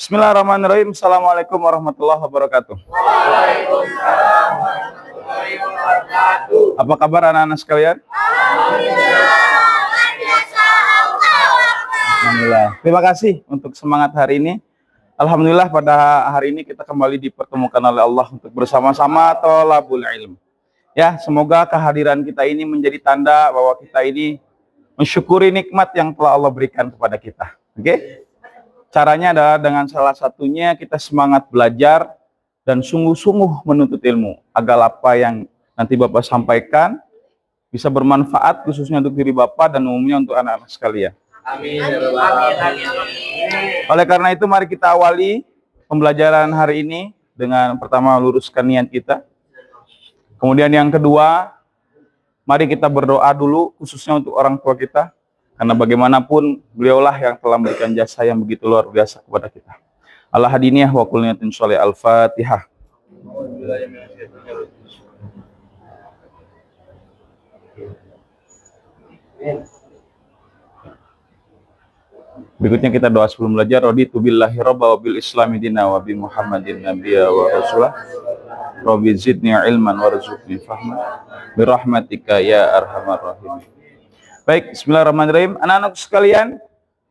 Bismillahirrahmanirrahim. Assalamualaikum warahmatullahi wabarakatuh. Waalaikumsalam warahmatullahi wabarakatuh. Apa kabar anak-anak sekalian? Alhamdulillah. Terima kasih untuk semangat hari ini. Alhamdulillah pada hari ini kita kembali dipertemukan oleh Allah untuk bersama-sama thalabul ilm. Ya, semoga kehadiran kita ini menjadi tanda bahwa kita ini mensyukuri nikmat yang telah Allah berikan kepada kita. Oke? Caranya adalah dengan salah satunya kita semangat belajar dan sungguh-sungguh menuntut ilmu agar apa yang nanti Bapak sampaikan bisa bermanfaat khususnya untuk diri Bapak dan umumnya untuk anak-anak sekalian. Amin. Amin. Oleh karena itu mari kita awali pembelajaran hari ini dengan pertama luruskan niat kita. Kemudian yang kedua, mari kita berdoa dulu khususnya untuk orang tua kita. Karena bagaimanapun beliaulah yang telah memberikan jasa yang begitu luar biasa kepada kita. Ala hadiniyah wa kulniyatin sholih al-fatihah. Berikutnya kita doa sebelum belajar. Raditu billahi rabba wa bil islami dina wa bi muhammadin nabiyya wa rasulah. Rabbi zidni ilman warzuqni fahman. Birahmatika ya arhamar rahimin. Baik, bismillahirrahmanirrahim. Anak-anak sekalian,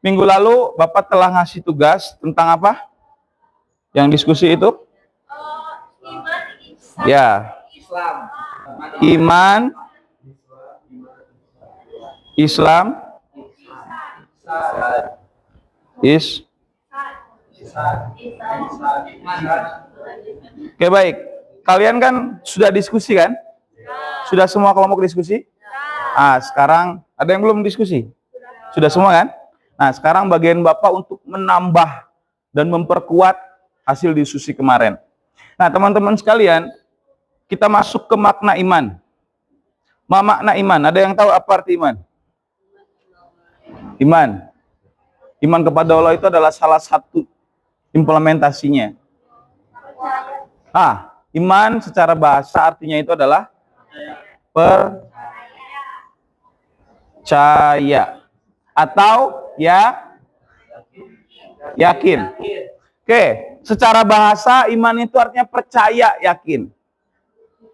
minggu lalu Bapak telah ngasih tugas tentang apa? Yang diskusi itu? Ya. Iman, Islam, Oke, baik. Kalian kan sudah diskusi kan? Sudah semua kelompok diskusi? Sekarang ada yang belum diskusi? Sudah semua kan? Nah, sekarang bagian Bapak untuk menambah dan memperkuat hasil diskusi kemarin. Nah, teman-teman sekalian, kita masuk ke makna iman. Makna iman, ada yang tahu apa arti iman? Iman kepada Allah itu adalah salah satu implementasinya. Iman secara bahasa artinya itu adalah percaya atau yakin. Oke, secara bahasa iman itu artinya percaya, yakin.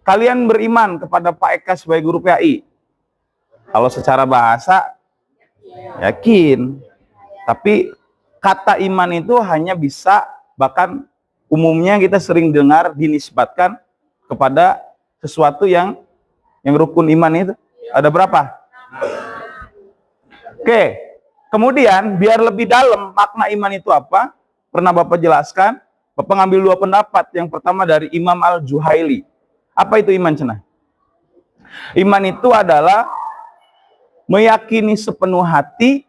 Kalian beriman kepada Pak Eka sebagai guru PAI. Kalau secara bahasa yakin. Tapi kata iman itu hanya bisa, bahkan umumnya kita sering dengar dinisbatkan kepada sesuatu yang rukun iman itu. Ada berapa? Oke, kemudian biar lebih dalam makna iman itu apa? Pernah Bapak jelaskan, Bapak ngambil dua pendapat. Yang pertama dari Imam Al-Juhaili. Apa itu iman cenah? Iman itu adalah meyakini sepenuh hati,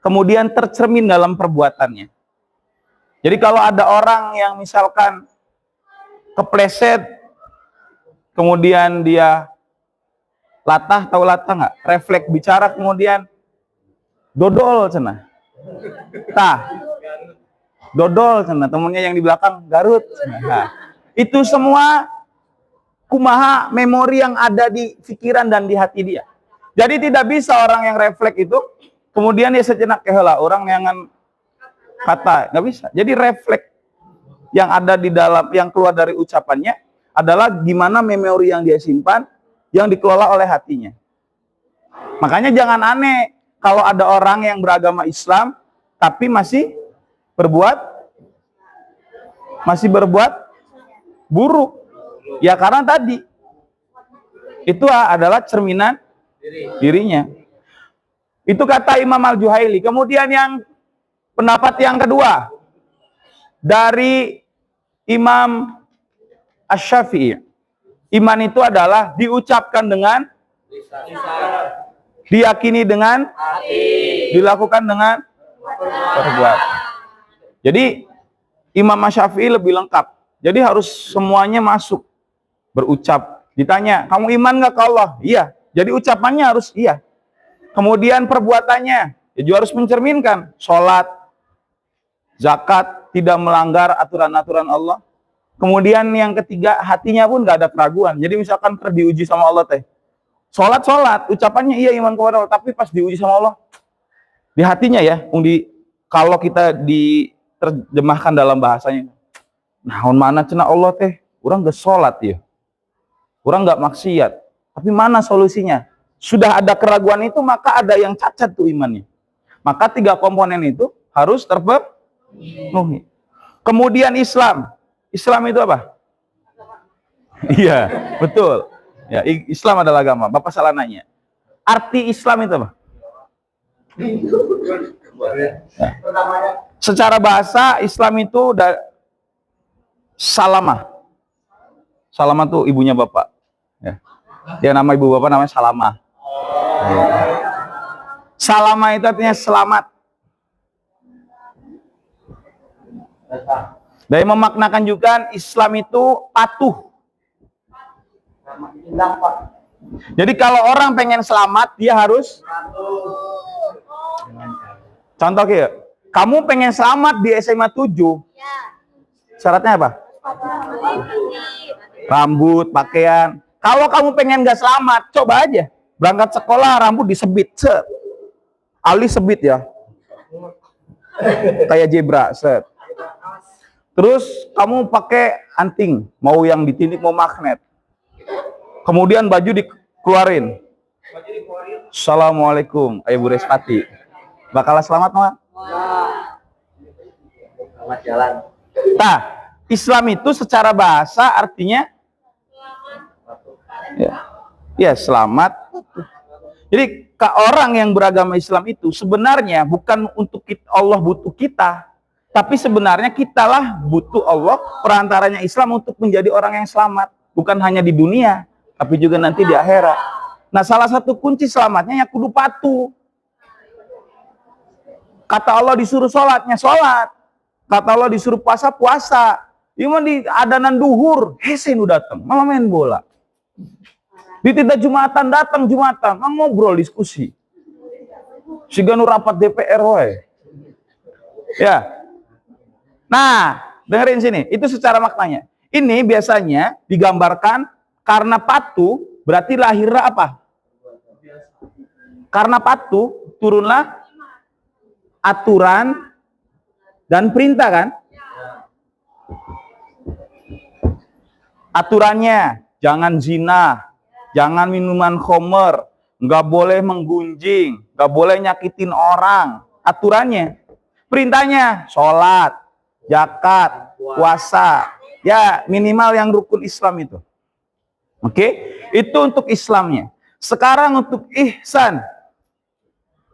kemudian tercermin dalam perbuatannya. Jadi kalau ada orang yang misalkan kepleset, kemudian dia latah, tahu latah nggak? Refleks bicara, kemudian dodol cenah. Dodol cenah, temennya yang di belakang Garut. Nah, itu semua kumaha memori yang ada di pikiran dan di hati dia. Jadi tidak bisa orang yang refleks itu kemudian dia sejenak keheula orang yang kata, nggak bisa. Jadi refleks yang ada di dalam, yang keluar dari ucapannya adalah gimana memori yang dia simpan, yang dikelola oleh hatinya. Makanya jangan aneh kalau ada orang yang beragama Islam tapi masih berbuat buruk. Ya karena tadi itu adalah cerminan dirinya. Itu kata Imam Al-Juhaili. Kemudian yang pendapat yang kedua dari Imam Asy-Syafi'i. Iman itu adalah diucapkan dengan diyakini dengan dilakukan dengan perbuatan. Jadi Imam Asy-Syafi'i lebih lengkap. Jadi harus semuanya masuk. Berucap. Ditanya, kamu iman nggak ke Allah? Iya. Jadi ucapannya harus iya. Kemudian perbuatannya juga harus mencerminkan. Sholat, zakat, tidak melanggar aturan-aturan Allah. Kemudian yang ketiga, hatinya pun nggak ada keraguan. Jadi misalkan diuji sama Allah teh. Sholat, ucapannya iya iman kepada Allah. Tapi pas diuji sama Allah, di hatinya ya, kalau kita terjemahkan dalam bahasanya. Naon mana cenah Allah teh, orang gak sholat ya, orang gak maksiat, tapi mana solusinya? Sudah ada keraguan itu, maka ada yang cacat tuh imannya. Maka 3 komponen itu harus terpenuhi. Kemudian Islam itu apa? Iya, betul. Ya, Islam adalah agama. Bapak salah nanya. Arti Islam itu apa? Ya. Secara bahasa Islam itu Salamah. Salamah tuh ibunya Bapak. Ya. Dia nama ibu Bapak namanya Salamah. Ya. Salamah itu artinya selamat. Dari memaknakan juga Islam itu patuh. Jadi kalau orang pengen selamat, dia harus contoh ya, kamu pengen selamat di SMA 7. Syaratnya apa? Rambut, pakaian. Kalau kamu pengen gak selamat, coba aja. Berangkat sekolah, rambut disebit. Set. Alis sebit ya. Kayak zebra. Set. Terus kamu pakai anting. Mau yang ditindik, mau magnet. Kemudian baju dikeluarin. Assalamualaikum, Ibu Respati. Bakal selamat, Mak? Selamat jalan. Nah, Islam itu secara bahasa artinya ya selamat. Jadi orang yang beragama Islam itu sebenarnya bukan untuk Allah butuh kita, tapi sebenarnya kitalah butuh Allah, perantaranya Islam untuk menjadi orang yang selamat, bukan hanya di dunia, tapi juga nanti di akhirat. Nah, salah satu kunci selamatnya ya kudu patuh. Kata Allah disuruh sholatnya sholat. Kata Allah disuruh puasa, puasa. Iman di adanan duhur, hese nu datang, malah main bola. Di tidak Jumatan datang Jumatan, ngobrol diskusi. Siga nu rapat DPR wae. Ya. Nah, dengerin sini, itu secara maknanya. Ini biasanya digambarkan karena patuh, berarti lahirnya apa? Karena patuh, turunlah aturan dan perintah kan? Aturannya, jangan zina, jangan minuman khamr, nggak boleh menggunjing, nggak boleh nyakitin orang. Aturannya. Perintahnya, sholat, zakat, puasa. Ya, minimal yang rukun Islam itu. Oke? Itu untuk Islamnya. Sekarang untuk ihsan.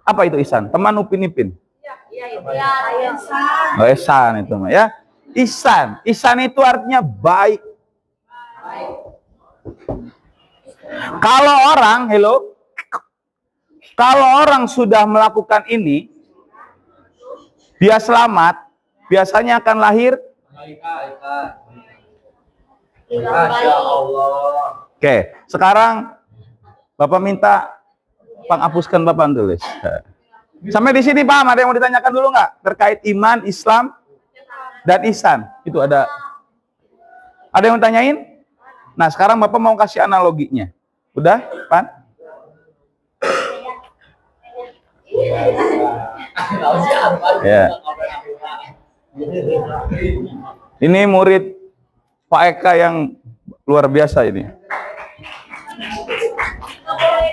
Apa itu ihsan? Teman Upin Ipin. Oh, ihsan itu ya. Ihsan. Ihsan itu artinya baik. Kalau orang sudah melakukan ini, dia selamat, biasanya akan lahir. Masya Allah. Oke, sekarang Bapak minta penghapuskan Bapak tulis. Sampai di sini paham? Ada yang mau ditanyakan dulu nggak terkait iman, Islam, dan ihsan? Itu ada yang mau tanyain? Nah, sekarang Bapak mau kasih analoginya. Udah, Pan? Ya. Ini murid Pak Eka yang luar biasa ini.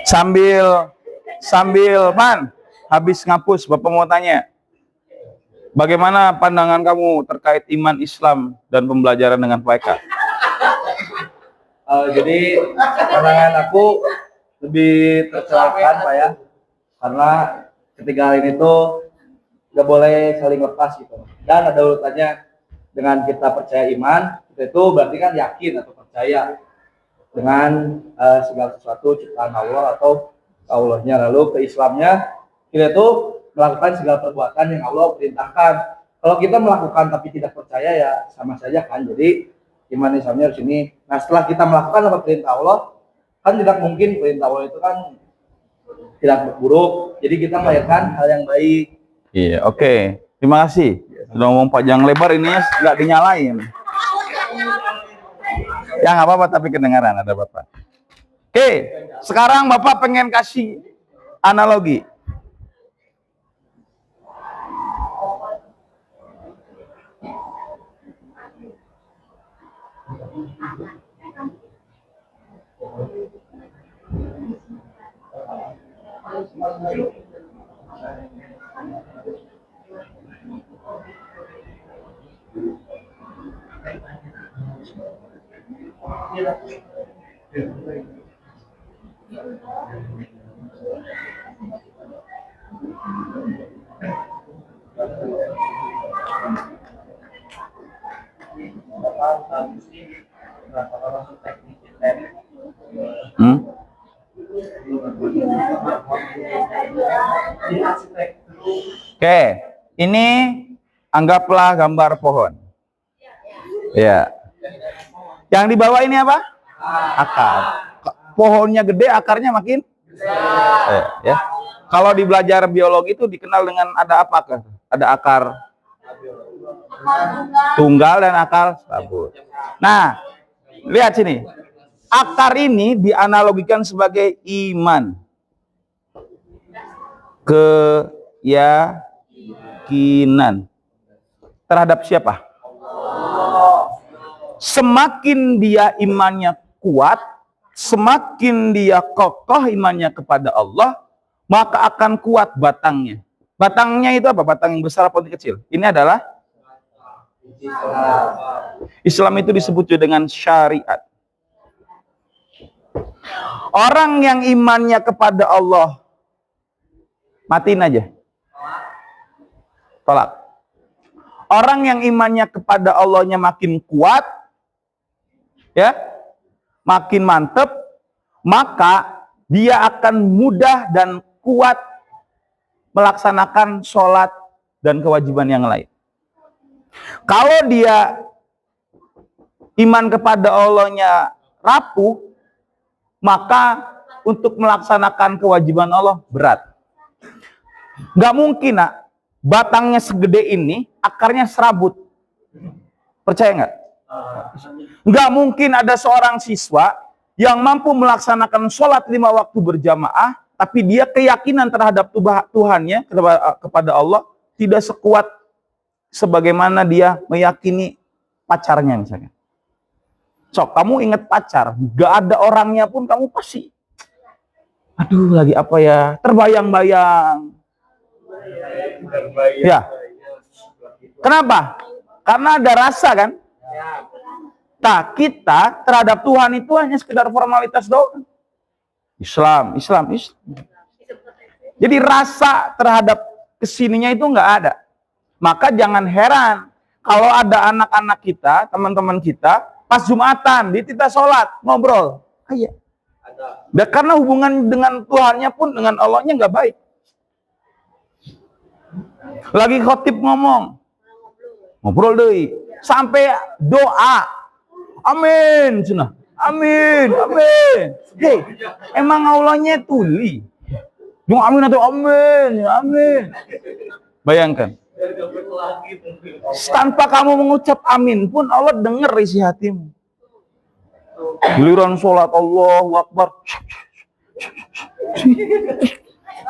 Sambil Pan, habis ngapus, Bapak mau tanya. Bagaimana pandangan kamu terkait iman, Islam, dan pembelajaran dengan Pak Eka? Jadi pandangan aku lebih tercerahkan Pak ya, karena ketiga hal ini tuh nggak boleh saling lepas gitu. Dan ada urutannya dengan kita percaya iman, kita itu berarti kan yakin atau percaya dengan segala sesuatu ciptaan Allah atau Allahnya. Lalu ke Islamnya, kita itu melakukan segala perbuatan yang Allah perintahkan. Kalau kita melakukan tapi tidak percaya ya sama saja kan. Jadi iman Islamnya harus ini. Nah, setelah kita melakukan apa perintah Allah, kan tidak mungkin perintah Allah itu kan tidak buruk. Jadi kita melahirkan hal yang baik. Iya, oke. Terima kasih. Sudah ngomong panjang lebar ini nggak dinyalain. Ya nggak apa-apa tapi kedengaran ada Bapak. Oke, sekarang Bapak pengen kasih analogi. Hmm? Oke, ini anggaplah gambar pohon. Ya. Yang di bawah ini apa? Akar. Pohonnya gede, akarnya makin ya. Kalau di belajar biologi itu dikenal dengan ada apa? Ada akar tunggal dan akar sabut. Nah, lihat sini. Akar ini dianalogikan sebagai iman. Keyakinan. Terhadap siapa? Semakin dia imannya kuat, semakin dia kokoh imannya kepada Allah, maka akan kuat batangnya. Batangnya itu apa? Batang yang besar atau kecil? Ini adalah Islam itu disebut juga dengan syariat. Orang yang imannya kepada Allah, matiin aja. Tolak. Orang yang imannya kepada Allahnya makin kuat, ya, makin mantep, maka dia akan mudah dan kuat melaksanakan sholat dan kewajiban yang lain. Kalau dia iman kepada Allahnya rapuh, maka untuk melaksanakan kewajiban Allah berat. Nggak mungkin, nak, batangnya segede ini, akarnya serabut. Percaya nggak? Nggak mungkin ada seorang siswa yang mampu melaksanakan sholat 5 waktu berjamaah, tapi dia keyakinan terhadap Tuhannya, kepada Allah, tidak sekuat sebagaimana dia meyakini pacarnya misalnya. Sok, kamu ingat pacar, nggak ada orangnya pun kamu pasti, aduh lagi apa ya, terbayang-bayang. Ya. Kenapa? Karena ada rasa kan? Nah, kita terhadap Tuhan itu hanya sekedar formalitas doang. Islam. Jadi rasa terhadap kesininya itu nggak ada. Maka jangan heran kalau ada anak-anak kita, teman-teman kita, pas Jumatan, kita sholat, ngobrol. Iya. Dan karena hubungan dengan Tuhannya pun, dengan Allahnya nggak baik. Lagi khotib ngomong, ngobrol deh, sampai doa, amin, cina, amin. Hei, emang Allahnya tuli, mau amin atau amin. Bayangkan, tanpa kamu mengucap amin pun Allah dengar isi hatimu. Giliran sholat Allahu Akbar.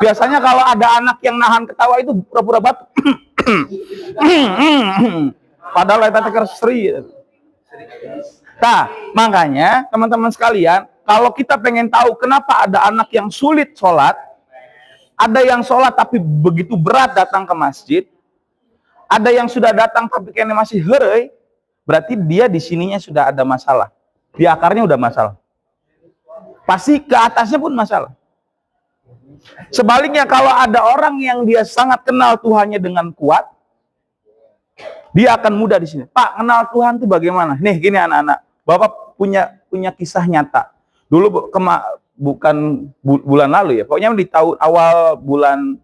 Biasanya kalau ada anak yang nahan ketawa itu pura-pura batuk. Padahal itu terseri. Nah, makanya teman-teman sekalian, kalau kita pengen tahu kenapa ada anak yang sulit sholat, ada yang sholat tapi begitu berat datang ke masjid, ada yang sudah datang tapi kayaknya masih herei, berarti dia di sininya sudah ada masalah. Di akarnya udah masalah. Pasti ke atasnya pun masalah. Sebaliknya kalau ada orang yang dia sangat kenal Tuhannya dengan kuat, dia akan mudah di sini. Pak, kenal Tuhan itu bagaimana? Nih, gini anak-anak. Bapak punya kisah nyata. Dulu bukan bulan lalu ya. Pokoknya di tahun awal bulan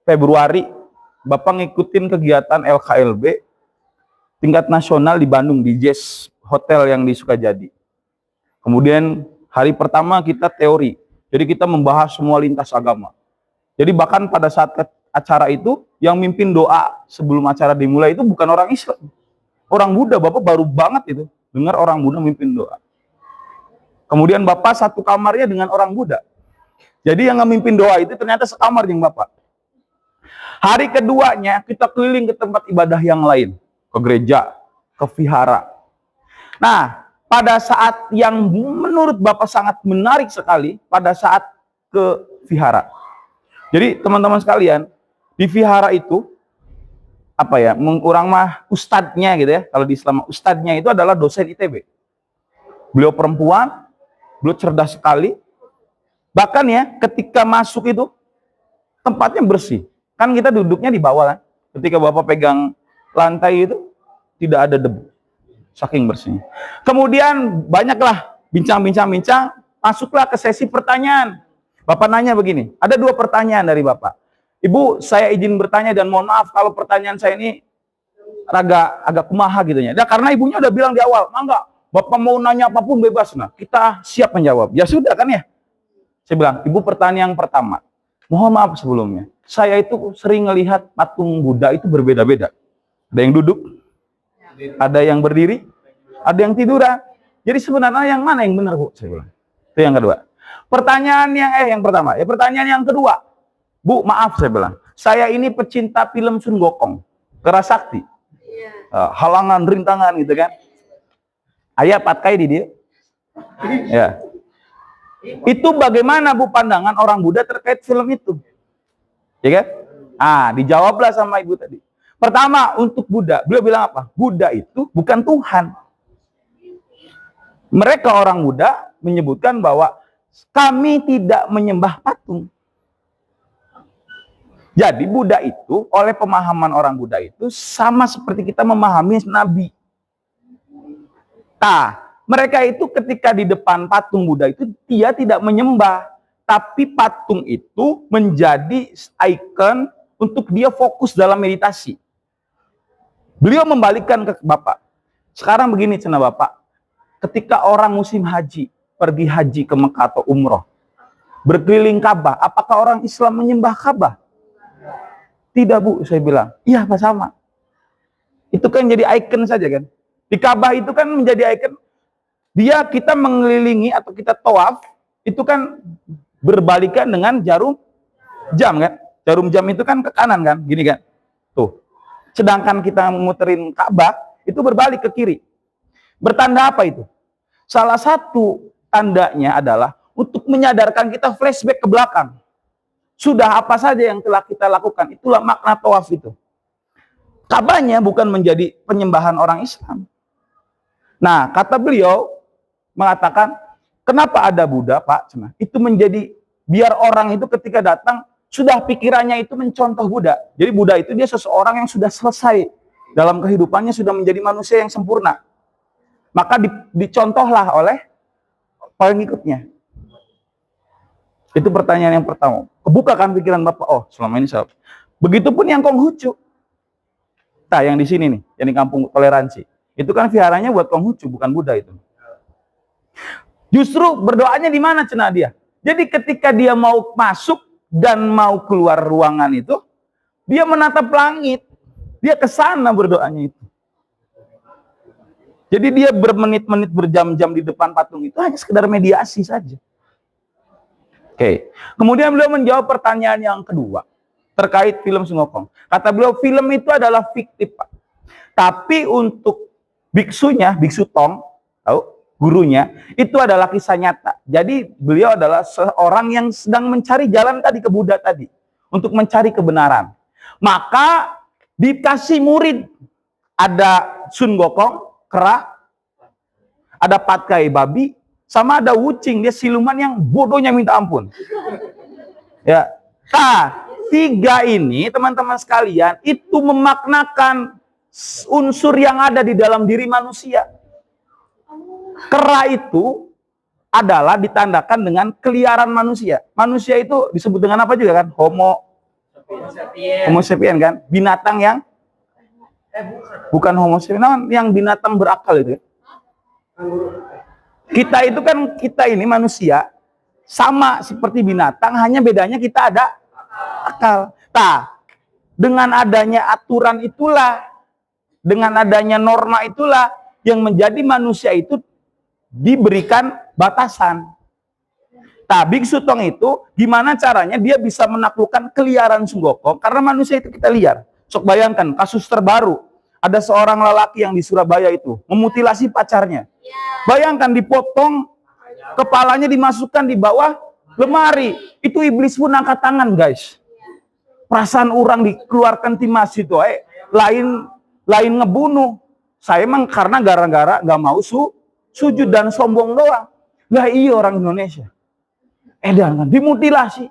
Februari, Bapak ngikutin kegiatan LKLB tingkat nasional di Bandung, di Jazz Hotel yang di Sukajadi. Kemudian hari pertama kita teori. Jadi kita membahas semua lintas agama. Jadi bahkan pada saat acara itu, yang mimpin doa sebelum acara dimulai itu bukan orang Islam. Orang Buddha, Bapak baru banget itu dengar orang Buddha mimpin doa. Kemudian Bapak satu kamarnya dengan orang Buddha. Jadi yang memimpin doa itu ternyata sekamar dengan Bapak. Hari keduanya kita keliling ke tempat ibadah yang lain. Ke gereja, ke vihara. Nah, pada saat yang menurut Bapak sangat menarik sekali, pada saat ke vihara. Jadi teman-teman sekalian, di vihara itu, apa ya, kurang mah ustadznya gitu ya, kalau di Islam ustadznya itu adalah dosen ITB. Beliau perempuan, beliau cerdas sekali. Bahkan ya, ketika masuk itu, tempatnya bersih. Kan kita duduknya di bawah kan. Ketika Bapak pegang lantai itu, tidak ada debu. Saking bersihnya. Kemudian banyaklah bincang-bincang, masuklah ke sesi pertanyaan. Bapak nanya begini, ada 2 pertanyaan dari Bapak. Ibu, saya izin bertanya dan mohon maaf kalau pertanyaan saya ini agak kumaha gitu ya. Karena ibunya udah bilang di awal, enggak, Bapak mau nanya apapun bebas, nah kita siap menjawab. Ya sudah kan ya. Saya bilang, Ibu, pertanyaan yang pertama, mohon maaf sebelumnya, saya itu sering melihat patung Buddha itu berbeda-beda. Ada yang duduk, ada yang berdiri, ada yang tiduran. Jadi sebenarnya yang mana yang benar, Bu? Saya bilang. Itu yang kedua. Pertanyaan yang pertama. Ya, pertanyaan yang kedua. Bu, maaf saya bilang. Saya ini pecinta film Sun Gokong. Kerasakti. Halangan, rintangan gitu kan. Ayah patkai di dia. Ya. Itu bagaimana Bu pandangan orang Buddha terkait film itu? Ya kan? Dijawablah sama Ibu tadi. Pertama, untuk Buddha, beliau bilang apa? Buddha itu bukan Tuhan. Mereka orang Buddha menyebutkan bahwa kami tidak menyembah patung. Jadi Buddha itu, oleh pemahaman orang Buddha itu, sama seperti kita memahami Nabi. Mereka itu ketika di depan patung Buddha itu, dia tidak menyembah. Tapi patung itu menjadi ikon untuk dia fokus dalam meditasi. Beliau membalikkan ke Bapak. Sekarang begini cina Bapak. Ketika orang musim haji, pergi haji ke Mekah atau umroh, berkeliling Ka'bah, apakah orang Islam menyembah Ka'bah? Tidak Bu, saya bilang. Iya Pak, sama. Itu kan jadi ikon saja kan. Di Ka'bah itu kan menjadi ikon. Kita mengelilingi atau kita tawaf, itu kan berbalikan dengan jarum jam kan. Jarum jam itu kan ke kanan kan, gini kan. Tuh. Sedangkan kita memuterin Ka'bah, itu berbalik ke kiri. Bertanda apa itu? Salah satu tandanya adalah untuk menyadarkan kita flashback ke belakang. Sudah apa saja yang telah kita lakukan. Itulah makna tawaf itu. Ka'bahnya bukan menjadi penyembahan orang Islam. Nah, kata beliau mengatakan, kenapa ada Buddha, Pak? Itu menjadi, biar orang itu ketika datang, sudah pikirannya itu mencontoh Buddha. Jadi Buddha itu dia seseorang yang sudah selesai dalam kehidupannya, sudah menjadi manusia yang sempurna. Maka dicontohlah oleh pengikutnya. Itu pertanyaan yang pertama. Kebukakan pikiran Bapak. Oh, selama ini saya. Begitupun yang Konghucu. Yang di sini nih, yang di Kampung Toleransi. Itu kan viharanya buat Konghucu, bukan Buddha itu. Justru berdoanya di mana cina dia? Jadi ketika dia mau masuk dan mau keluar ruangan itu, dia menatap langit. Dia ke sana berdoanya itu. Jadi dia bermenit-menit, berjam-jam di depan patung itu hanya sekedar mediasi saja. Oke. Kemudian beliau menjawab pertanyaan yang kedua terkait film Sun Gokong. Kata beliau, film itu adalah fiktif, Pak. Tapi untuk biksunya, biksu Tong, tahu? Gurunya, itu adalah kisah nyata. Jadi beliau adalah seorang yang sedang mencari jalan tadi ke Buddha tadi. Untuk mencari kebenaran. Maka dikasih murid. Ada Sun Gokong, kera. Ada Patkai babi. Sama ada Wucing, dia siluman yang bodohnya minta ampun. Ya. 3 ini teman-teman sekalian, itu memaknakan unsur yang ada di dalam diri manusia. Kera itu adalah ditandakan dengan keliaran manusia. Manusia itu disebut dengan apa juga kan? Homo sapien kan? Binatang yang bukan Homo sapien, yang binatang berakal itu. Kita itu kan, kita ini manusia sama seperti binatang, hanya bedanya kita ada akal. Dengan adanya aturan itulah, dengan adanya norma itulah yang menjadi manusia itu diberikan batasan. Biksu Tong itu gimana caranya dia bisa menaklukkan keliaran Sun Gokong, karena manusia itu kita liar. Sok bayangkan kasus terbaru, ada seorang lelaki yang di Surabaya itu memutilasi pacarnya. Bayangkan dipotong, kepalanya dimasukkan di bawah lemari. Itu iblis pun angkat tangan, guys. Perasaan orang dikeluarkan timas itu, lain ngebunuh. Saya emang karena gara-gara nggak mau sujud dan sombong doang. Lah iya orang Indonesia. Dan kan dimutilasi.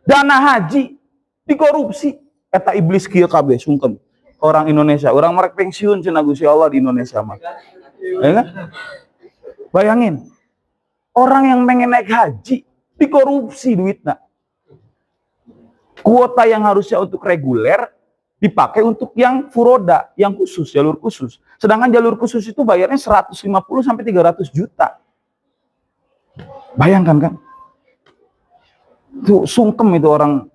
Dana haji dikorupsi. Eta iblis kieu kabeh sungkem. Orang Indonesia, orang merek pensiun cenah Gusti Allah di Indonesia mah. Ya kan? Bayangin. Orang yang pengen naik haji dikorupsi duitnya. Kuota yang harusnya untuk reguler dipakai untuk yang furoda, yang khusus, jalur khusus. Sedangkan jalur khusus itu bayarnya 150 sampai 300 juta. Bayangkan kan? Itu sungkem itu orang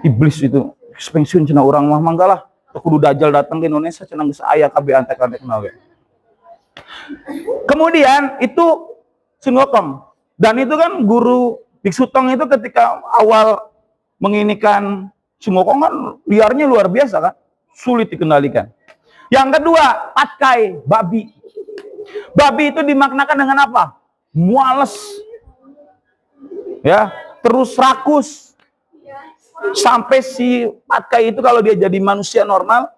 iblis itu. Pensiun cenah orang mah manggalah. Kudu dajal datang ke Indonesia cenah geus aya kabeh antek-antek nawe. Kemudian itu Sungokom. Dan itu kan guru Biksu Tong itu ketika awal menginikan Sungokom kan liarnya luar biasa kan. Sulit dikendalikan. Yang kedua, patkai, babi. Babi itu dimaknakan dengan apa? Muales. Ya, terus rakus. Sampai si patkai itu kalau dia jadi manusia normal,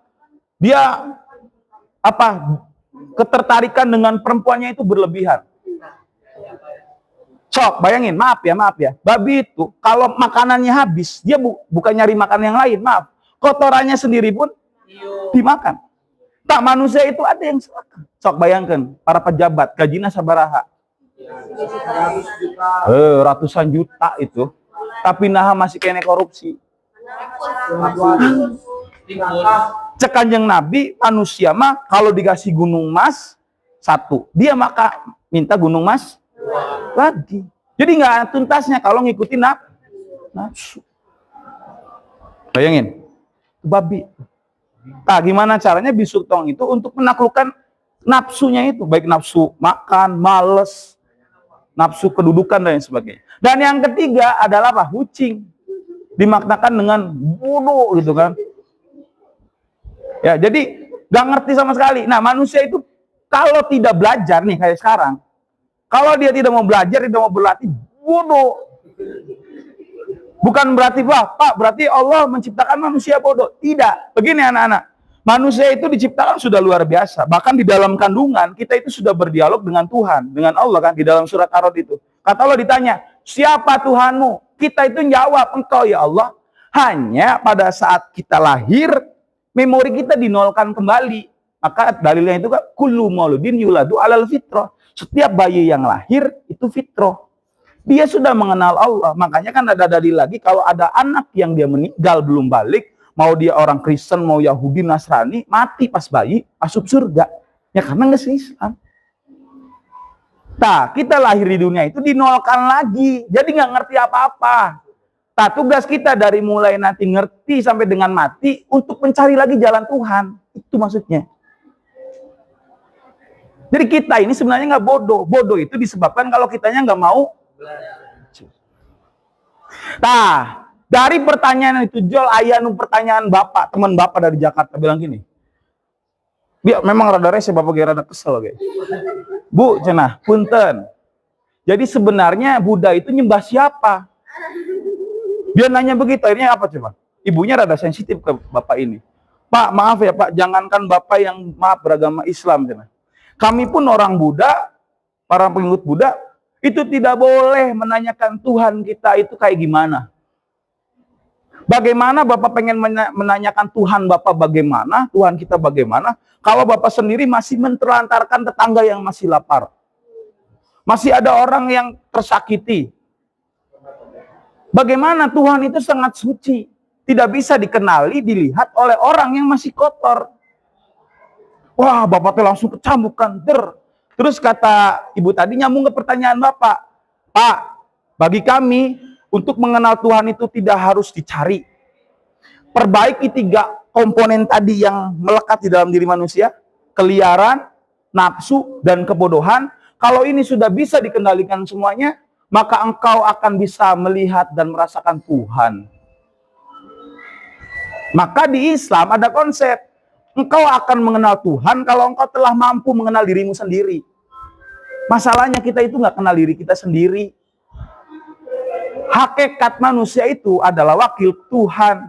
dia ketertarikan dengan perempuannya itu berlebihan. Sok, bayangin, maaf ya. Babi itu kalau makanannya habis, dia bukan nyari makan yang lain, maaf. Kotorannya sendiri pun dimakan. Tak, manusia itu ada yang celaka. Sok bayangkan, para pejabat, gajinya sabaraha. Ratusan juta itu. Tapi naha masih kena korupsi. Cek Kanjeng Nabi, manusia mah kalau dikasih gunung emas 1, dia maka minta gunung emas lagi. Jadi nggak tuntasnya kalau ngikutin nafsu. Bayangin, babi. Nah, gimana caranya Biksu Tong itu untuk menaklukkan nafsunya itu, baik nafsu makan, males, nafsu kedudukan dan sebagainya. Dan yang ketiga adalah apa? Hucing. Dimaknakan dengan bodoh gitu kan. Ya, jadi gak ngerti sama sekali. Nah, manusia itu kalau tidak belajar nih kayak sekarang, kalau dia tidak mau belajar, tidak mau berlatih, bodoh. Bukan berarti Pak, berarti Allah menciptakan manusia bodoh. Tidak. Begini anak-anak. Manusia itu diciptakan sudah luar biasa. Bahkan di dalam kandungan kita itu sudah berdialog dengan Tuhan, dengan Allah kan di dalam surat Ar-Rod itu. Kata Allah ditanya, "Siapa Tuhanmu?" Kita itu jawab, "Engkau ya Allah." Hanya pada saat kita lahir, memori kita dinolkan kembali. Maka dalilnya itu kan kullu mauludin yuladu alal fitrah. Setiap bayi yang lahir itu fitrah. Dia sudah mengenal Allah. Makanya kan ada dalil lagi kalau ada anak yang dia meninggal belum balik, mau dia orang Kristen, mau Yahudi, Nasrani, mati pas bayi, masuk surga. Ya karena nggak Islam. Nah, kita lahir di dunia itu dinolkan lagi. Jadi nggak ngerti apa-apa. Nah, tugas kita dari mulai nanti ngerti sampai dengan mati untuk mencari lagi jalan Tuhan. Itu maksudnya. Jadi kita ini sebenarnya nggak bodoh. Bodoh itu disebabkan kalau kitanya nggak mau. Nah, dari pertanyaan itu Jol, pertanyaan Bapak, teman Bapak dari Jakarta bilang gini. Dia memang rada rese, Bapak kira rada kesel guys. Bu, cenah, punten. Jadi sebenarnya Buddha itu nyembah siapa? Dia nanya begitu, akhirnya apa coba? Ibunya rada sensitif ke Bapak ini. Pak, maaf ya Pak, jangankan Bapak yang beragama Islam, cenah. Kami pun orang Buddha, para pengikut Buddha, itu tidak boleh menanyakan Tuhan kita itu kayak gimana. Bagaimana Bapak pengen menanyakan Tuhan Bapak bagaimana, Tuhan kita bagaimana, kalau Bapak sendiri masih mentelantarkan tetangga yang masih lapar. Masih ada orang yang tersakiti. Bagaimana Tuhan itu sangat suci. Tidak bisa dikenali, dilihat oleh orang yang masih kotor. Wah, Bapak tuh langsung kecambukan. Terus kata ibu tadi nyambung ke pertanyaan Bapak. Pak, bagi kami untuk mengenal Tuhan itu tidak harus dicari. Perbaiki 3 komponen tadi yang melekat di dalam diri manusia. Keliaran, nafsu, dan kebodohan. Kalau ini sudah bisa dikendalikan semuanya, maka engkau akan bisa melihat dan merasakan Tuhan. Maka di Islam ada konsep. Engkau akan mengenal Tuhan kalau engkau telah mampu mengenal dirimu sendiri. Masalahnya kita itu nggak kenal diri kita sendiri. Hakikat manusia itu adalah wakil Tuhan,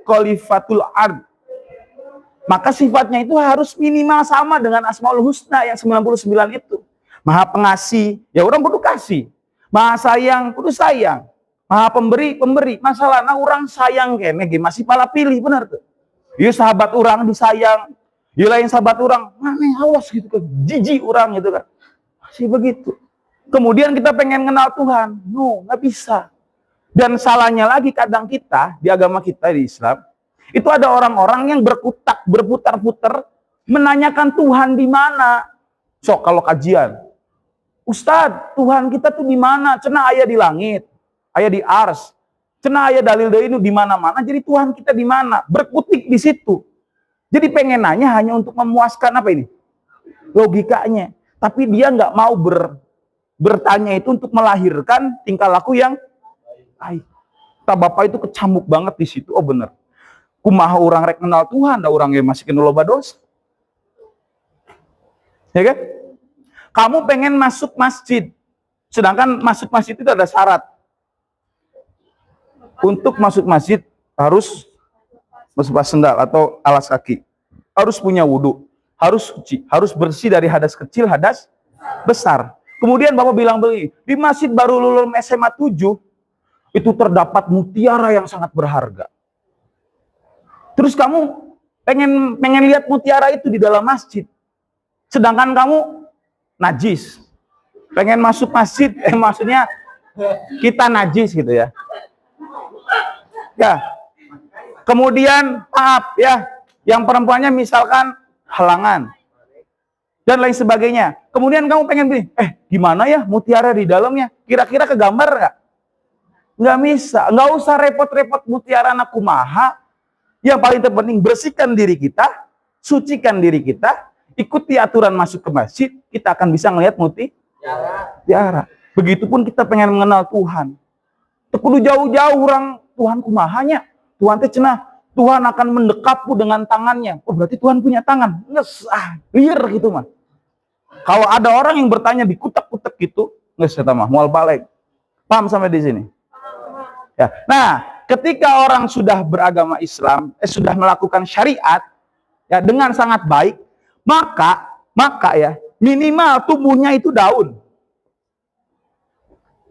khalifatul ard. Maka sifatnya itu harus minimal sama dengan Asmaul Husna yang 99 itu. Maha pengasih, ya orang kudu kasih. Maha sayang, kudu sayang. Maha pemberi, pemberi. Masalahnya orang sayang kene masih pala pilih, benar tuh. Ya sahabat orang disayang. Ya lain sahabat orang, mana awas gitu kan. Jijik orang gitu kan. Masih begitu. Kemudian kita pengen kenal Tuhan. No, nggak bisa. Dan salahnya lagi kadang kita, di agama kita di Islam, itu ada orang-orang yang berputar-putar, menanyakan Tuhan di mana. So, kalau kajian, Ustadz, Tuhan kita tuh di mana? Cenah aya di langit, aya di ars. Cenah aya dalil itu di mana-mana. Jadi Tuhan kita di mana? Berkutik di situ. Jadi pengen nanya hanya untuk memuaskan apa ini? Logikanya. Tapi dia nggak mau bertanya itu untuk melahirkan tingkah laku yang baik. Tak bapak itu kecamuk banget di situ. Oh bener. Kumaha orang rek kenal Tuhan, da orang yang masih kena loba dosa. Ya kan? Kamu pengen masuk masjid, sedangkan masuk masjid itu ada syarat. Untuk masuk masjid harus berlepas sendal atau alas kaki. Harus punya wudhu, harus suci, harus bersih dari hadas kecil, hadas besar. Kemudian Bapak bilang beli, di Masjid Darul Uloom SMA 7 itu terdapat mutiara yang sangat berharga. Terus kamu pengen lihat mutiara itu di dalam masjid. Sedangkan kamu najis. Pengen masuk masjid, maksudnya kita najis gitu ya. Ya. Kemudian maaf ya, yang perempuannya misalkan halangan dan lain sebagainya. Kemudian kamu pengen beli, gimana ya mutiara di dalamnya? Kira-kira kegambar nggak? Nggak bisa, nggak usah repot-repot mutiara anak kumaha. Yang paling terpenting bersihkan diri kita, sucikan diri kita, ikuti aturan masuk ke masjid, kita akan bisa ngelihat mutiara. Begitupun kita pengen mengenal Tuhan. Kudu jauh-jauh orang Tuhan kumahanya. Tuhan teh cenah, Tuhan akan mendekapmu dengan tangannya. Oh berarti Tuhan punya tangan. Liar gitu mah. Kalau ada orang yang bertanya di kutek-kutek gitu, nges kata mah, mual balik. Paham sampai di sini? Ya. Nah, ketika orang sudah beragama Islam, sudah melakukan syariat, ya dengan sangat baik, maka ya minimal tumbuhnya itu daun.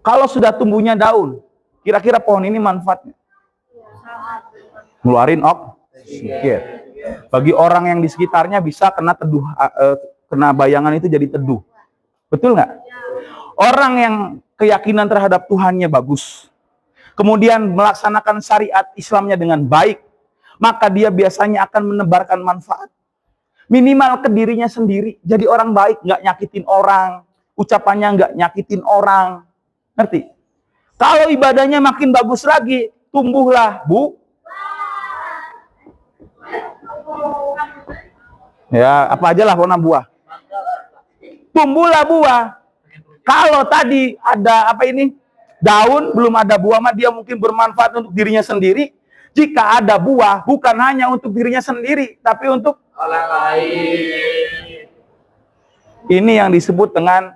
Kalau sudah tumbuhnya daun, kira-kira pohon ini manfaatnya? Ngeluarin oksigen. Bagi orang yang di sekitarnya bisa kena teduh, kena bayangan itu jadi teduh. Betul nggak? Orang yang keyakinan terhadap Tuhannya bagus, kemudian melaksanakan syariat Islamnya dengan baik, maka dia biasanya akan menebarkan manfaat. Minimal ke dirinya sendiri. Jadi orang baik, nggak nyakitin orang, ucapannya nggak nyakitin orang. Ngerti? Kalau ibadahnya makin bagus lagi, tumbuhlah, Bu. Ya, apa aja lah warna buah. Tumbuhlah buah. Kalau tadi ada apa ini? Daun, belum ada buah, mah dia mungkin bermanfaat untuk dirinya sendiri. Jika ada buah, bukan hanya untuk dirinya sendiri, tapi untuk orang lain. Ini yang disebut dengan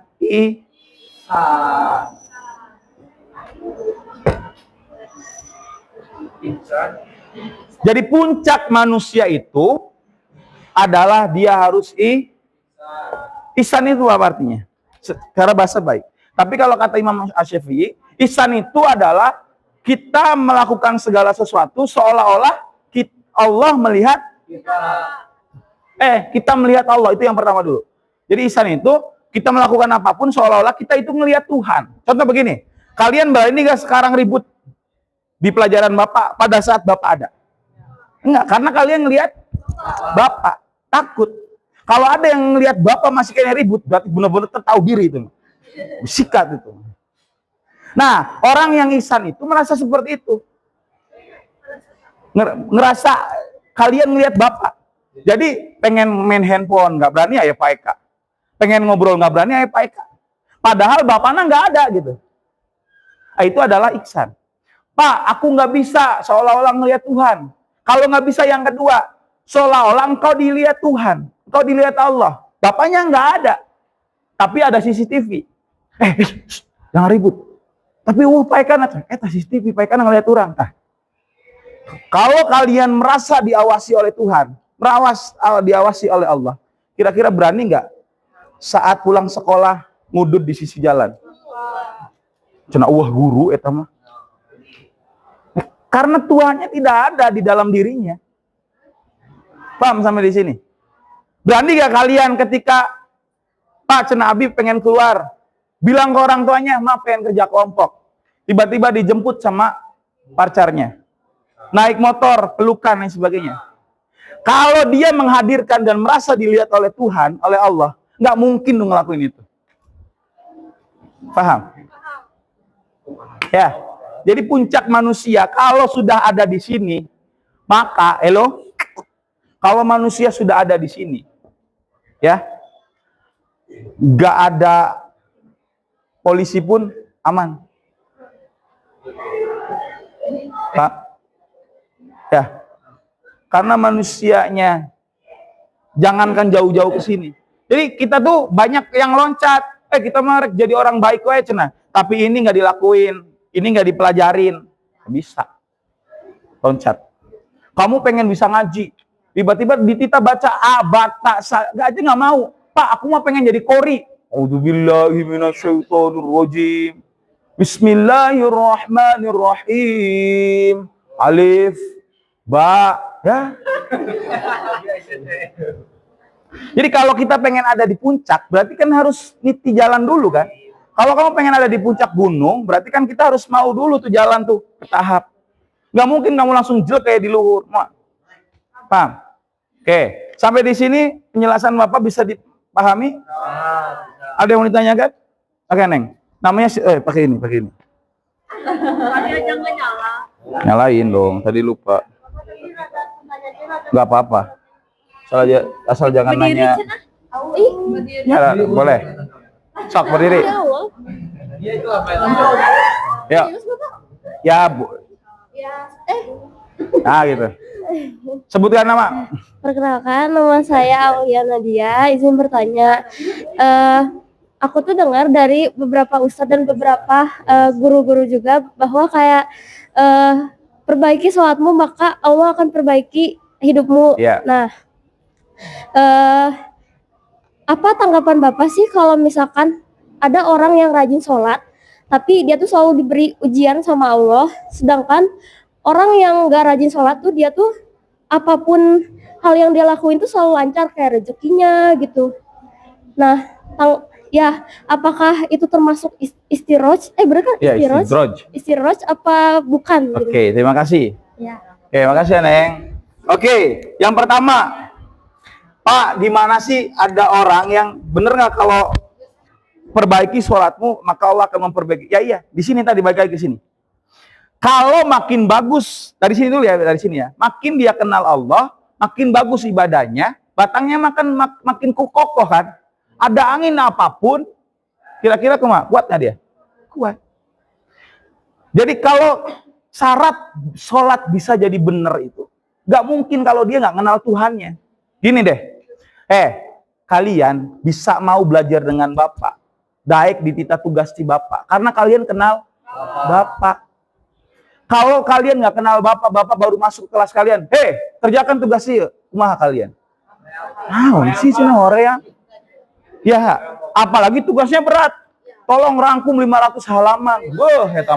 ihsan. Jadi puncak manusia itu adalah dia harus ihsan itu apa artinya? Secara bahasa baik. Tapi kalau kata Imam Asy-Syafi'i, ihsan itu adalah kita melakukan segala sesuatu seolah-olah Allah melihat kita melihat Allah, itu yang pertama dulu. Jadi ihsan itu kita melakukan apapun seolah-olah kita itu melihat Tuhan. Contoh begini, kalian berani nggak sekarang ribut di pelajaran Bapak pada saat Bapak ada? Enggak, karena kalian ngelihat Bapak, takut. Kalau ada yang ngelihat Bapak masih kayak ribut, berarti benar-benar tahu diri itu. Sikat itu. Nah, orang yang ihsan itu merasa seperti itu. Ngerasa kalian ngelihat Bapak. Jadi pengen main handphone, nggak berani ya Pak Eka. Pengen ngobrol, nggak berani ya Pak Eka. Padahal Bapaknya nggak ada gitu. Nah, itu adalah ihsan. Pak, aku nggak bisa seolah-olah ngelihat Tuhan. Kalau nggak bisa yang kedua, Seolah-olah engkau dilihat Tuhan, engkau dilihat Allah. Bapaknya nggak ada, tapi ada CCTV. Jangan ribut. Tapi Pak Eka, CCTV, Pak Eka ngeliat orang. Kalau kalian merasa diawasi oleh Tuhan, diawasi oleh Allah, kira-kira berani nggak saat pulang sekolah ngudut di sisi jalan? Cenah guru eta mah. Karena Tuhannya tidak ada di dalam dirinya. Paham sampai di sini? Berani gak kalian ketika Pak cenah Abi pengen keluar, bilang ke orang tuanya, "Ma, pengen kerja kelompok." Tiba-tiba dijemput sama pacarnya. Naik motor, pelukan dan sebagainya. Kalau dia menghadirkan dan merasa dilihat oleh Tuhan, oleh Allah, nggak mungkin dong ngelakuin itu. Paham? Ya. Jadi puncak manusia kalau sudah ada di sini, maka kalau manusia sudah ada di sini, ya, nggak ada polisi pun aman. Pak, ya, karena manusianya jangankan jauh-jauh ke sini. Jadi kita tuh banyak yang loncat, kita mau jadi orang baik wae cenah, tapi ini nggak dilakuin, ini nggak dipelajarin, nggak bisa. Loncat. Kamu pengen bisa ngaji, tiba-tiba ditita baca bata, aja nggak mau. Pak, aku mah pengen jadi kori. A'udzubillahi minasyaitonirrajim. Bismillahirrahmanirrahim. Alif, ba, ya. Jadi kalau kita pengen ada di puncak, berarti kan harus niti jalan dulu kan. Kalau kamu pengen ada di puncak gunung, berarti kan kita harus mau dulu tuh jalan tuh bertahap. Nggak mungkin kamu langsung jelek kayak di luhur. Paham? Oke, sampai di sini penjelasan Bapak bisa dipahami? Ada yang mau ditanyakan? Oke, Neng. Namanya pakai ini. Tadi aja nggak nyala. Nyalain dong, tadi lupa. Nggak apa-apa. Asal jangan nanya. Ya, boleh. Sok berdiri. Ya. Ya, Bu. Nah, gitu. Sebutkan nama. Perkenalkan, nama saya Aulia Nadia. Izin bertanya, aku tuh dengar dari beberapa ustadz dan beberapa guru-guru juga bahwa kayak perbaiki sholatmu maka Allah akan perbaiki hidupmu. Yeah. Nah, apa tanggapan Bapak sih kalau misalkan ada orang yang rajin sholat, tapi dia tuh selalu diberi ujian sama Allah, sedangkan orang yang gak rajin sholat tuh dia tuh apapun hal yang dia lakuin tuh selalu lancar kayak rezekinya gitu. Nah, ya apakah itu termasuk istiroj? Bener kan? Ya, istiroj. Istiroj apa bukan? Gitu? Oke, terima kasih. Ya. Oke, makasih ya, Neng. Oke, yang pertama, Pak, gimana sih ada orang yang bener nggak kalau perbaiki sholatmu maka Allah akan memperbaiki? Ya iya, di sini tadi balik lagi ke sini. Kalau makin bagus dari sini dulu ya, dari sini ya. Makin dia kenal Allah, makin bagus ibadahnya, batangnya makin kokoh kan. Ada angin apapun, kira-kira kuat nggak dia? Kuat. Jadi kalau syarat sholat bisa jadi benar itu, nggak mungkin kalau dia nggak kenal Tuhannya. Gini deh. Kalian bisa mau belajar dengan Bapak, baik ditita tugas di Bapak, karena kalian kenal Bapak. Kalau kalian nggak kenal Bapak, Bapak baru masuk kelas kalian, kerjakan tugas sih, kumaha kalian? Sih cina ya. Ya, apalagi tugasnya berat. Tolong rangkum 500 halaman.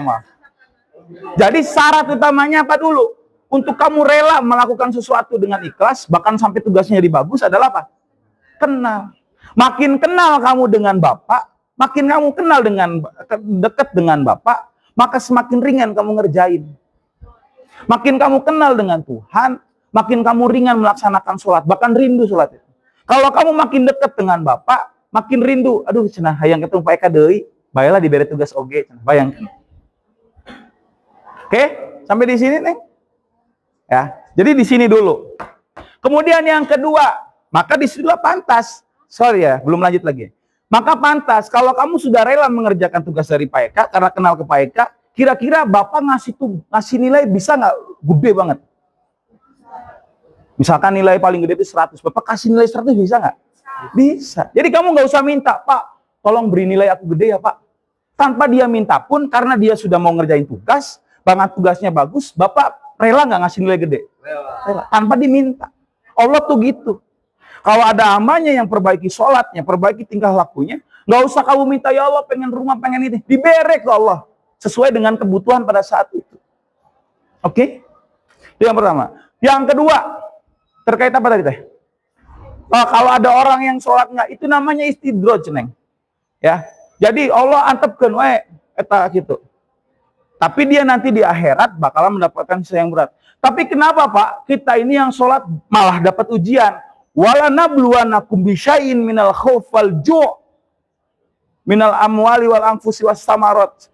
Mah. Jadi syarat utamanya apa dulu? Untuk kamu rela melakukan sesuatu dengan ikhlas, bahkan sampai tugasnya jadi bagus adalah apa? Kenal. Makin kenal kamu dengan Bapak, makin kamu kenal dekat dengan Bapak, maka semakin ringan kamu ngerjain. Makin kamu kenal dengan Tuhan, makin kamu ringan melaksanakan sholat, bahkan rindu sholat itu. Kalau kamu makin dekat dengan Bapak, makin rindu. Aduh, cenah hayang ketemu Pak Eka deui, baiklah diberi tugas oge, bayangkan. Oke, sampai di sini, Neng. Ya, jadi di sini dulu. Kemudian yang kedua, maka disitulah pantas. Sorry ya, belum lanjut lagi. Maka pantas kalau kamu sudah rela mengerjakan tugas dari Pak Eka karena kenal ke Pak Eka, kira-kira Bapak ngasih nilai bisa nggak? Gede banget. Misalkan nilai paling gede itu 100, Bapak kasih nilai 100 bisa nggak? Bisa. Jadi kamu nggak usah minta, Pak, tolong beri nilai aku gede ya Pak. Tanpa dia minta pun, karena dia sudah mau ngerjain tugas, banget tugasnya bagus, Bapak rela nggak ngasih nilai gede? Rela. Tanpa diminta. Allah tuh gitu. Kalau ada hambanya yang perbaiki sholatnya, perbaiki tingkah lakunya, nggak usah kamu minta, ya Allah pengen rumah, pengen ini. Diberi ke Allah. Sesuai dengan kebutuhan pada saat itu. Oke? Itu yang pertama. Yang kedua, terkait apa tadi teh? Oh, kalau ada orang yang sholat nggak, itu namanya istidroj, Neng. Ya, jadi Allah antepkan, eta gitu. Tapi dia nanti di akhirat bakalan mendapatkan sesuatu yang berat. Tapi kenapa Pak? Kita ini yang sholat malah dapat ujian. Wala nabluwanakum bisyai'in minal khauf wal ju' minal amwali wal anfusi was samarat.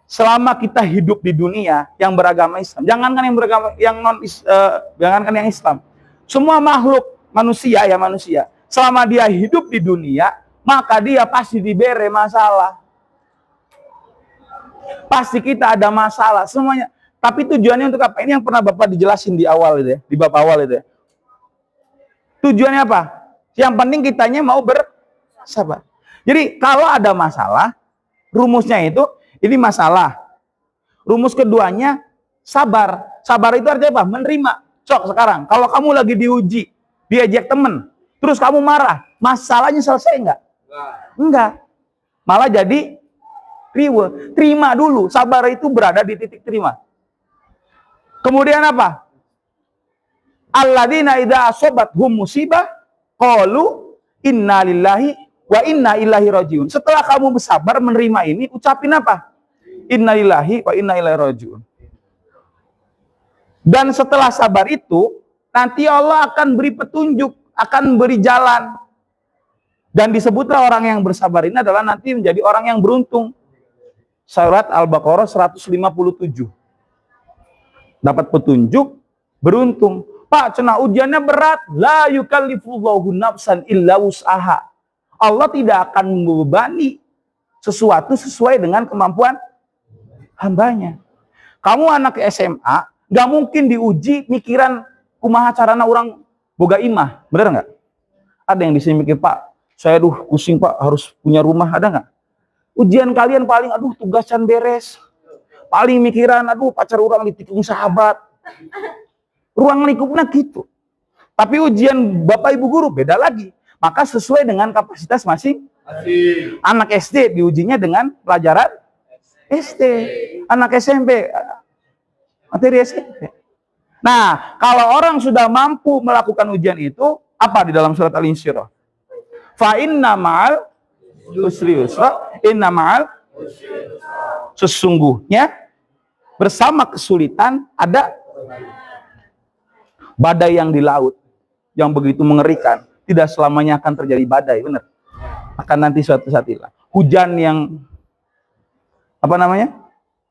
Selama kita hidup di dunia yang beragama Islam, jangankan yang beragama yang jangankan yang Islam. Semua makhluk manusia, selama dia hidup di dunia, maka dia pasti diberi masalah. Pasti kita ada masalah semuanya. Tapi tujuannya untuk apa? Ini yang pernah Bapak dijelasin di awal itu ya, di bab awal itu ya. Tujuannya apa? Yang penting kitanya mau bersabar. Jadi kalau ada masalah, rumusnya itu ini masalah. Rumus keduanya sabar. Sabar itu artinya apa? Menerima. Sok sekarang, kalau kamu lagi diuji, diajak temen, terus kamu marah, masalahnya selesai enggak? Enggak. Malah jadi riwe. Terima dulu. Sabar itu berada di titik terima. Kemudian apa? Alladzina idza asabathum musibah qalu inna lillahi wa inna ilaihi rajiun. Setelah kamu bersabar menerima ini, ucapin apa? Inna lillahi wa inna ilaihi rajiun. Dan setelah sabar itu, nanti Allah akan beri petunjuk, akan beri jalan. Dan disebutlah orang yang bersabar ini adalah nanti menjadi orang yang beruntung. Surat Al-Baqarah 157. Dapat petunjuk, beruntung. Pak, cenah ujiannya berat. La yukallifullahu nafsan illa wus'aha. Allah tidak akan membebani sesuatu sesuai dengan kemampuan hambanya. Kamu anak SMA, nggak mungkin diuji mikiran kumaha carana orang boga imah. Bener nggak? Ada yang di sini mikir, Pak, saya pusing Pak, harus punya rumah. Ada nggak? Ujian kalian paling, tugasan beres. Paling mikiran, pacar orang ditikung sahabat. Ruang lingkupnya gitu. Tapi ujian Bapak Ibu Guru beda lagi. Maka sesuai dengan kapasitas masing. Anak SD diujinya dengan pelajaran SD. Anak SMP materi SMP. Nah, kalau orang sudah mampu melakukan ujian itu, apa di dalam surat Al-Insyirah? Fa inna ma'al usri yusra, inna ma'al sesungguhnya bersama kesulitan ada badai yang di laut yang begitu mengerikan. Tidak selamanya akan terjadi badai, benar. Akan nanti suatu saat hilang. Hujan yang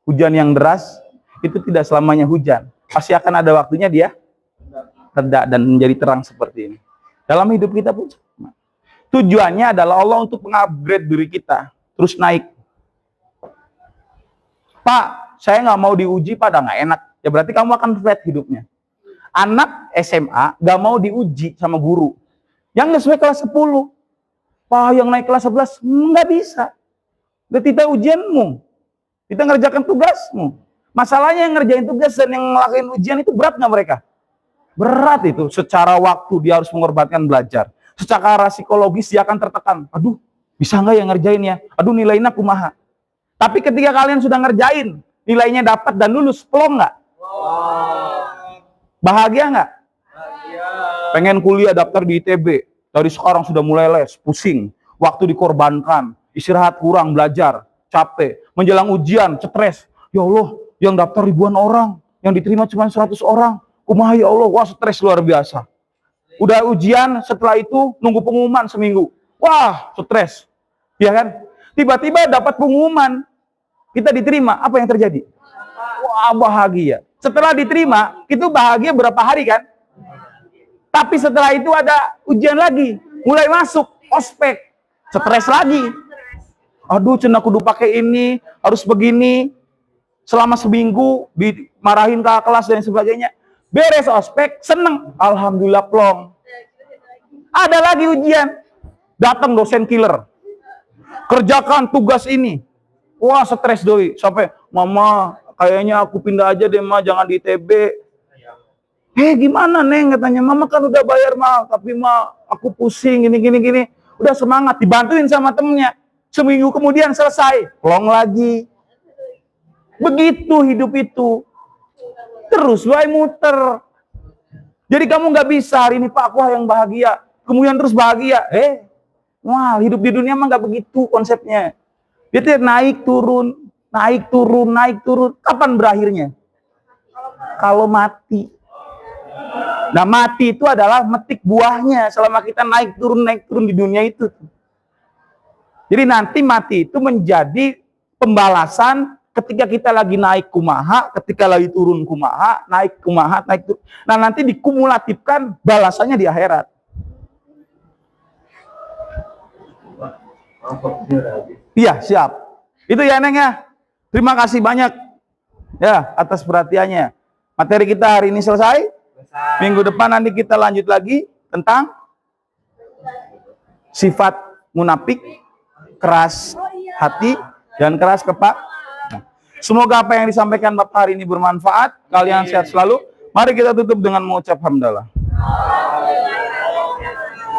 hujan yang deras itu tidak selamanya hujan. Pasti akan ada waktunya dia reda dan menjadi terang seperti ini. Dalam hidup kita pun sama. Tujuannya adalah Allah untuk mengupgrade diri kita, terus naik. Pak, saya nggak mau diuji, pada nggak enak. Ya berarti kamu akan flat hidupnya. Anak SMA nggak mau diuji sama guru. Yang nggak sesuai kelas 10. Pak, yang naik kelas 11, nggak bisa. Berarti kita ujianmu. Kita ngerjakan tugasmu. Masalahnya yang ngerjain tugas dan yang ngelakuin ujian itu berat nggak mereka? Berat itu. Secara waktu dia harus mengorbankan belajar. Secara psikologis dia akan tertekan. Aduh, bisa nggak yang ngerjainnya? Aduh, nilainya kumaha. Tapi ketika kalian sudah ngerjain, nilainya dapat dan lulus, plong nggak? Bahagia nggak? Pengen kuliah daftar di ITB. Dari sekarang sudah mulai les, pusing. Waktu dikorbankan, istirahat kurang, belajar, capek. Menjelang ujian, stres. Ya Allah, yang daftar ribuan orang, yang diterima cuma 100 orang. Kumaha ya Allah, wah stres luar biasa. Udah ujian, setelah itu nunggu pengumuman seminggu. Wah, stres. Ya kan? Tiba-tiba dapat pengumuman, kita diterima, apa yang terjadi? Wah, bahagia. Setelah diterima, itu bahagia berapa hari kan? Tapi setelah itu ada ujian lagi, mulai masuk ospek, stres lagi. Aduh, cenah kudu pakai ini, harus begini. Selama seminggu dimarahin ke kelas dan sebagainya. Beres ospek, seneng. Alhamdulillah plong. Ada lagi ujian. Datang dosen killer. Kerjakan tugas ini. Wah, stres doi. Sampai, mama, kayaknya aku pindah aja deh, ma, jangan di ITB. Gimana, Neng? Katanya, mama kan udah bayar, ma. Tapi, ma, aku pusing, gini. Udah semangat, dibantuin sama temennya. Seminggu kemudian selesai. Plong lagi. Begitu hidup itu. Terus wae muter. Jadi kamu nggak bisa hari ini Pak, aku yang bahagia. Kemudian terus bahagia. Wah, hidup di dunia mah nggak begitu konsepnya. Dia tuh naik turun. Kapan berakhirnya? Kalau mati. Nah, mati itu adalah metik buahnya selama kita naik turun di dunia itu. Jadi nanti mati itu menjadi pembalasan ketika kita lagi naik kumaha, ketika lagi turun kumaha, naik kumaha, naik turun. Nah, nanti dikumulatifkan balasannya di akhirat. Iya, siap. Itu ya, Neng ya. Terima kasih banyak ya atas perhatiannya. Materi kita hari ini selesai. Minggu depan nanti kita lanjut lagi tentang sifat munafik, keras hati dan keras kepala. Semoga apa yang disampaikan Bapak hari ini bermanfaat. Kalian sehat selalu. Mari kita tutup dengan mengucap hamdalah.